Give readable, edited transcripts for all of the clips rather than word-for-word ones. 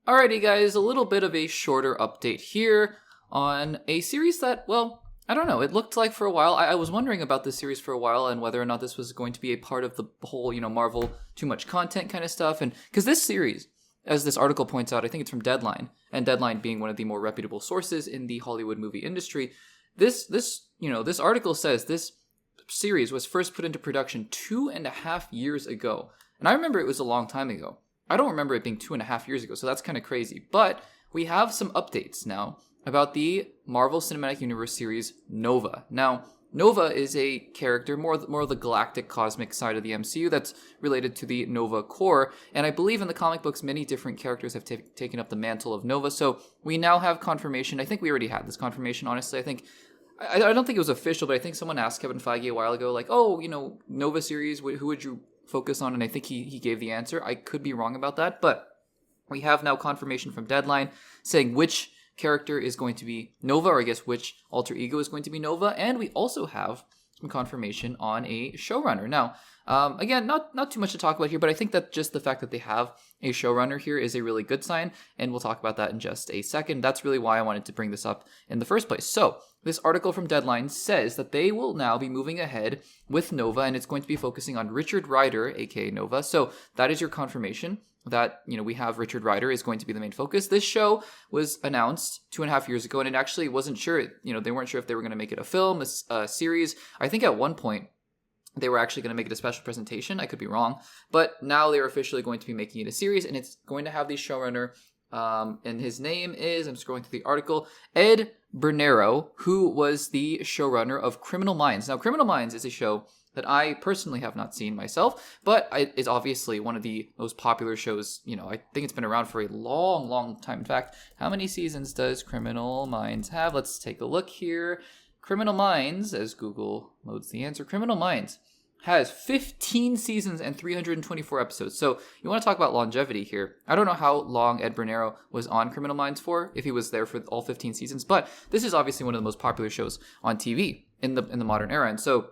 Alrighty guys, a little bit of a shorter update here on a series that, well, I don't know, it looked like for a while, I was wondering about this series for a while and whether or not this was going to be a part of the whole, Marvel too much content kind of stuff. And because this series, as this article points out, I think it's from Deadline, and Deadline being one of the more reputable sources in the Hollywood movie industry, this article says this series was first put into production 2.5 years ago. And I remember it was a long time ago. I don't remember it being 2.5 years ago, so that's kind of crazy. But we have some updates now about the Marvel Cinematic Universe series Nova. Now, Nova is a character, more of the galactic cosmic side of the MCU that's related to the Nova Corps. And I believe in the comic books, many different characters have taken up the mantle of Nova. So we now have confirmation. I think we already had this confirmation, honestly. I don't think it was official, but I think someone asked Kevin Feige a while ago, like, oh, Nova series, who would you focus on? And I think he gave the answer. I could be wrong about that, but we have now confirmation from Deadline saying which character is going to be Nova, or I guess which alter ego is going to be Nova, and we also have some confirmation on a showrunner. Now, again, not too much to talk about here, but I think that just the fact that they have a showrunner here is a really good sign, and we'll talk about that in just a second. That's really why I wanted to bring this up in the first place. So, this article from Deadline says that they will now be moving ahead with Nova, and it's going to be focusing on Richard Rider, aka Nova. So, that is your confirmation that, we have Richard Rider is going to be the main focus. This show was announced 2.5 years ago, and it actually wasn't sure, they weren't sure if they were going to make it a film, a series. I think at one point, they were actually going to make it a special presentation. I could be wrong. But now they're officially going to be making it a series, and it's going to have the showrunner, and his name is, I'm scrolling through the article, Ed Bernero, who was the showrunner of Criminal Minds. Now, Criminal Minds is a show that I personally have not seen myself, but it's obviously one of the most popular shows. I think it's been around for a long, long time. In fact, how many seasons does Criminal Minds have? Let's take a look here. Criminal Minds, as Google loads the answer, Criminal Minds has 15 seasons and 324 episodes. So you want to talk about longevity here. I don't know how long Ed Bernero was on Criminal Minds for, if he was there for all 15 seasons, but this is obviously one of the most popular shows on TV in the modern era. And so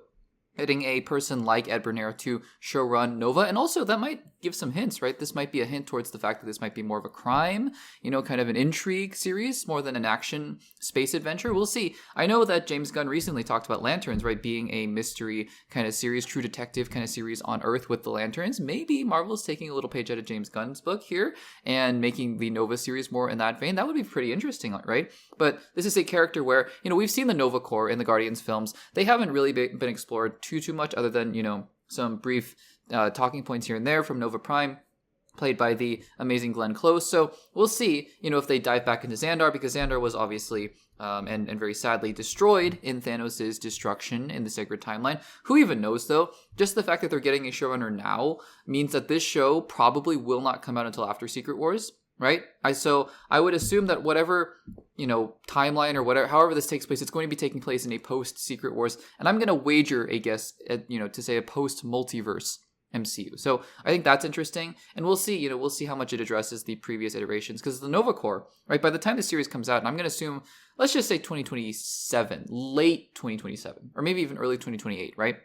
getting a person like Ed Bernero to showrun Nova, and also that might give some hints, right? This might be a hint towards the fact that this might be more of a crime, kind of an intrigue series more than an action space adventure. We'll see. I know that James Gunn recently talked about Lanterns, right, being a mystery kind of series, true detective kind of series on Earth with the Lanterns. Maybe Marvel's taking a little page out of James Gunn's book here and making the Nova series more in that vein. That would be pretty interesting, right? But this is a character where, we've seen the Nova Corps in the Guardians films. They haven't really been explored too much, other than, some brief talking points here and there from Nova Prime, played by the amazing Glenn Close. So we'll see, if they dive back into Xandar, because Xandar was obviously, and very sadly, destroyed in Thanos' destruction in the Sacred Timeline. Who even knows, though? Just the fact that they're getting a showrunner now means that this show probably will not come out until after Secret Wars, right? So I would assume that whatever, timeline or whatever, however this takes place, it's going to be taking place in a post-Secret Wars. And I'm going to wager a guess, to say a post-multiverse MCU. So I think that's interesting. And we'll see, we'll see how much it addresses the previous iterations. Because the Nova Corps, right, by the time the series comes out, and I'm going to assume, let's just say 2027, late 2027, or maybe even early 2028, right?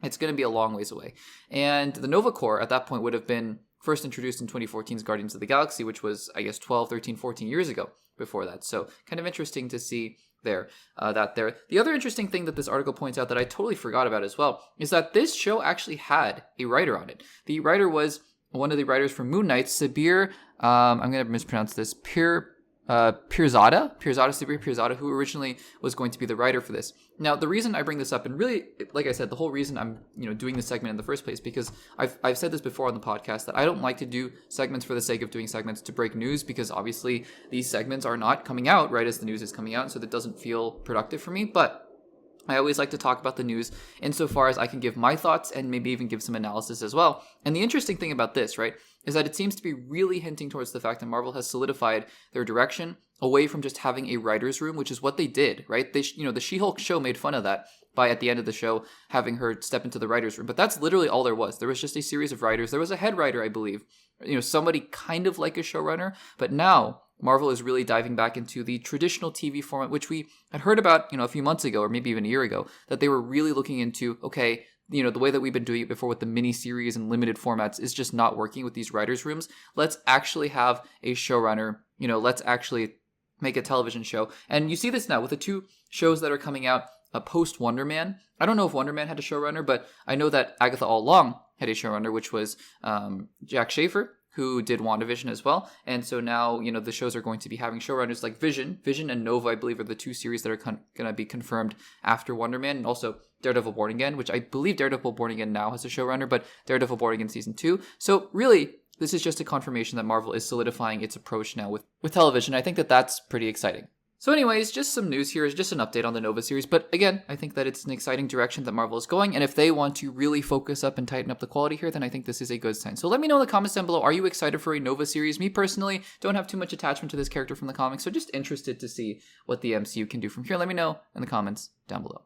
It's going to be a long ways away. And the Nova Corps at that point would have been first introduced in 2014's Guardians of the Galaxy, which was, I guess, 12, 13, 14 years ago before that. So kind of interesting to see there. The other interesting thing that this article points out that I totally forgot about as well is that this show actually had a writer on it. The writer was one of the writers from Moon Knight, Sabir, I'm going to mispronounce this, Sabir Pirzada, who originally was going to be the writer for this. Now, the reason I bring this up, and really, like I said, the whole reason I'm doing this segment in the first place, because I've said this before on the podcast, that I don't like to do segments for the sake of doing segments to break news, because obviously these segments are not coming out right as the news is coming out, so that doesn't feel productive for me. But I always like to talk about the news insofar as I can give my thoughts and maybe even give some analysis as well. And the interesting thing about this, right, is that it seems to be really hinting towards the fact that Marvel has solidified their direction away from just having a writer's room, which is what they did, right? They, the She-Hulk show made fun of that by, at the end of the show, having her step into the writer's room. But that's literally all there was. There was just a series of writers. There was a head writer, I believe, somebody kind of like a showrunner. But now Marvel is really diving back into the traditional TV format, which we had heard about, a few months ago, or maybe even a year ago, that they were really looking into, okay, the way that we've been doing it before with the mini series and limited formats is just not working with these writers' rooms. Let's actually have a showrunner. Let's actually make a television show. And you see this now with the 2 shows that are coming out post Wonder Man. I don't know if Wonder Man had a showrunner, but I know that Agatha All Along had a showrunner, which was Jack Schaefer, who did WandaVision as well. And so now, the shows are going to be having showrunners like Vision and Nova, I believe, are the 2 series that are going to be confirmed after Wonder Man, and also Daredevil Born Again, which I believe Daredevil Born Again now has a showrunner, but Daredevil Born Again Season 2. So really, this is just a confirmation that Marvel is solidifying its approach now with television. I think that that's pretty exciting. So anyways, just some news here, is just an update on the Nova series. But again, I think that it's an exciting direction that Marvel is going. And if they want to really focus up and tighten up the quality here, then I think this is a good sign. So let me know in the comments down below, are you excited for a Nova series? Me personally, don't have too much attachment to this character from the comics, so just interested to see what the MCU can do from here. Let me know in the comments down below.